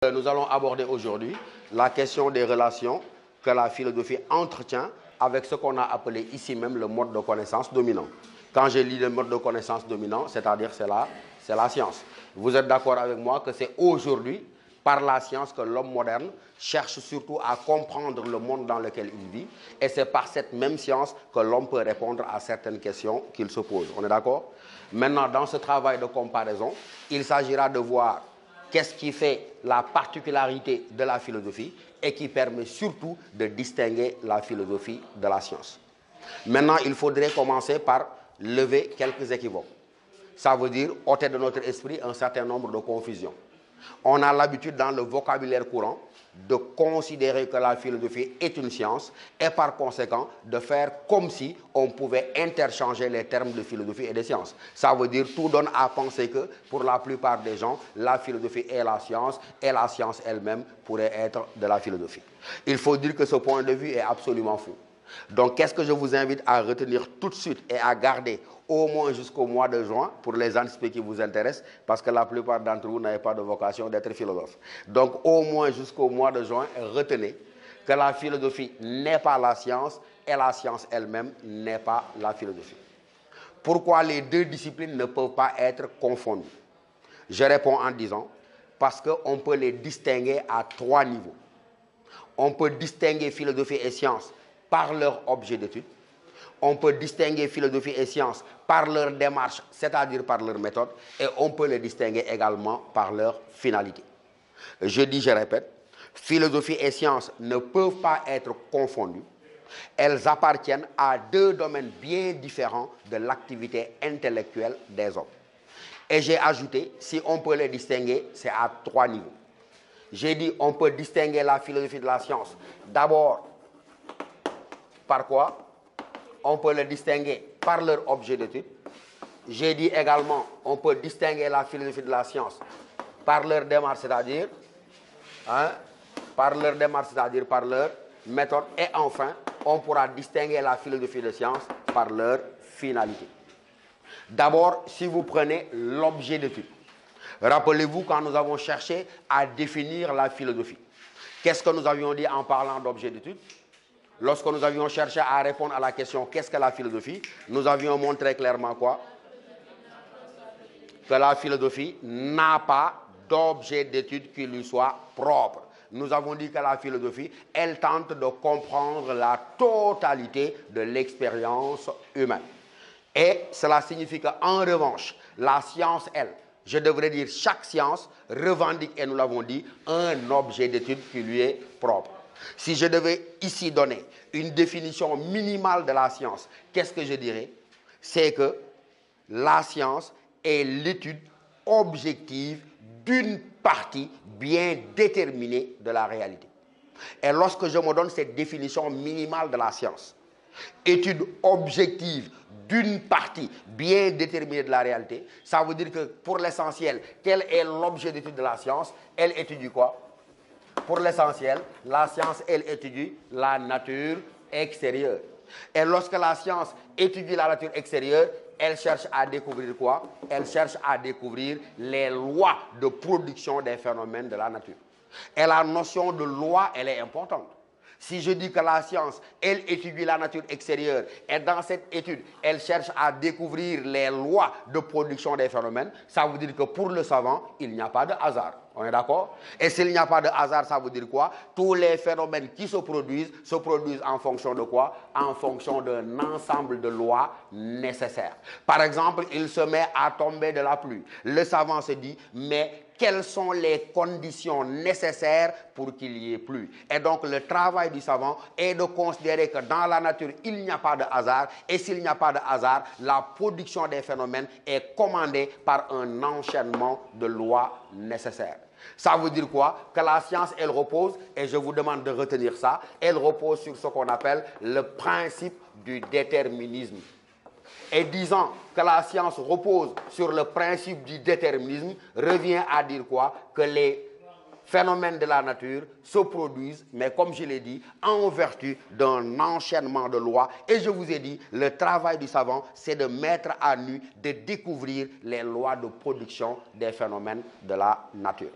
Nous allons aborder aujourd'hui la question des relations que la philosophie entretient avec ce qu'on a appelé ici même le mode de connaissance dominant. Quand je lis le mode de connaissance dominant, c'est-à-dire c'est la science. Vous êtes d'accord avec moi que c'est aujourd'hui, par la science, que l'homme moderne cherche surtout à comprendre le monde dans lequel il vit, et c'est par cette même science que l'homme peut répondre à certaines questions qu'il se pose. On est d'accord? Maintenant, dans ce travail de comparaison, il s'agira de voir qu'est-ce qui fait la particularité de la philosophie et qui permet surtout de distinguer la philosophie de la science. Maintenant, il faudrait commencer par lever quelques équivoques. Ça veut dire ôter de notre esprit un certain nombre de confusions. On a l'habitude dans le vocabulaire courant de considérer que la philosophie est une science et par conséquent de faire comme si on pouvait interchanger les termes de philosophie et de science. Ça veut dire tout donne à penser que pour la plupart des gens, la philosophie est la science et la science elle-même pourrait être de la philosophie. Il faut dire que ce point de vue est absolument fou. Donc qu'est-ce que je vous invite à retenir tout de suite et à garder au moins jusqu'au mois de juin pour les aspects qui vous intéressent, parce que la plupart d'entre vous n'avez pas de vocation d'être philosophe. Donc au moins jusqu'au mois de juin, retenez que la philosophie n'est pas la science et la science elle-même n'est pas la philosophie. Pourquoi les deux disciplines ne peuvent pas être confondues? Je réponds en disant, parce qu'on peut les distinguer à trois niveaux. On peut distinguer philosophie et science par leur objet d'étude. On peut distinguer philosophie et science par leur démarche, c'est-à-dire par leur méthode, et on peut les distinguer également par leur finalité. Je dis, je répète, philosophie et science ne peuvent pas être confondues. Elles appartiennent à deux domaines bien différents de l'activité intellectuelle des hommes. Et j'ai ajouté, si on peut les distinguer, c'est à trois niveaux. J'ai dit, on peut distinguer la philosophie de la science. D'abord, par quoi? On peut les distinguer par leur objet d'étude. J'ai dit également, on peut distinguer la philosophie de la science par leur démarche, c'est-à-dire par leur démarche, c'est-à-dire par leur méthode. Et enfin, on pourra distinguer la philosophie de science par leur finalité. D'abord, si vous prenez l'objet d'étude, rappelez-vous quand nous avons cherché à définir la philosophie. Qu'est-ce que nous avions dit en parlant d'objet d'étude? Lorsque nous avions cherché à répondre à la question « Qu'est-ce que la philosophie ?», nous avions montré clairement quoi? Que la philosophie n'a pas d'objet d'étude qui lui soit propre. Nous avons dit que la philosophie, elle tente de comprendre la totalité de l'expérience humaine. Et cela signifie qu'en revanche, la science, elle, je devrais dire chaque science, revendique, et nous l'avons dit, un objet d'étude qui lui est propre. Si je devais ici donner une définition minimale de la science, qu'est-ce que je dirais? C'est que la science est l'étude objective d'une partie bien déterminée de la réalité. Et lorsque je me donne cette définition minimale de la science, étude objective d'une partie bien déterminée de la réalité, ça veut dire que pour l'essentiel, quel est l'objet d'étude de la science? Elle étudie quoi? Pour l'essentiel, la science, elle étudie la nature extérieure. Et lorsque la science étudie la nature extérieure, elle cherche à découvrir quoi? Elle cherche à découvrir les lois de production des phénomènes de la nature. Et la notion de loi, elle est importante. Si je dis que la science, elle étudie la nature extérieure et dans cette étude, elle cherche à découvrir les lois de production des phénomènes, ça veut dire que pour le savant, il n'y a pas de hasard. On est d'accord? Et s'il n'y a pas de hasard, ça veut dire quoi? Tous les phénomènes qui se produisent en fonction de quoi? En fonction d'un ensemble de lois nécessaires. Par exemple, il se met à tomber de la pluie. Le savant se dit, mais quelles sont les conditions nécessaires pour qu'il y ait plu? Et donc, le travail du savant est de considérer que dans la nature, il n'y a pas de hasard. Et s'il n'y a pas de hasard, la production des phénomènes est commandée par un enchaînement de lois nécessaires. Ça veut dire quoi? Que la science, elle repose, et je vous demande de retenir ça, elle repose sur ce qu'on appelle le principe du déterminisme. Et disant que la science repose sur le principe du déterminisme revient à dire quoi? Que les phénomènes de la nature se produisent, mais comme je l'ai dit, en vertu d'un enchaînement de lois. Et je vous ai dit, le travail du savant, c'est de mettre à nu, de découvrir les lois de production des phénomènes de la nature.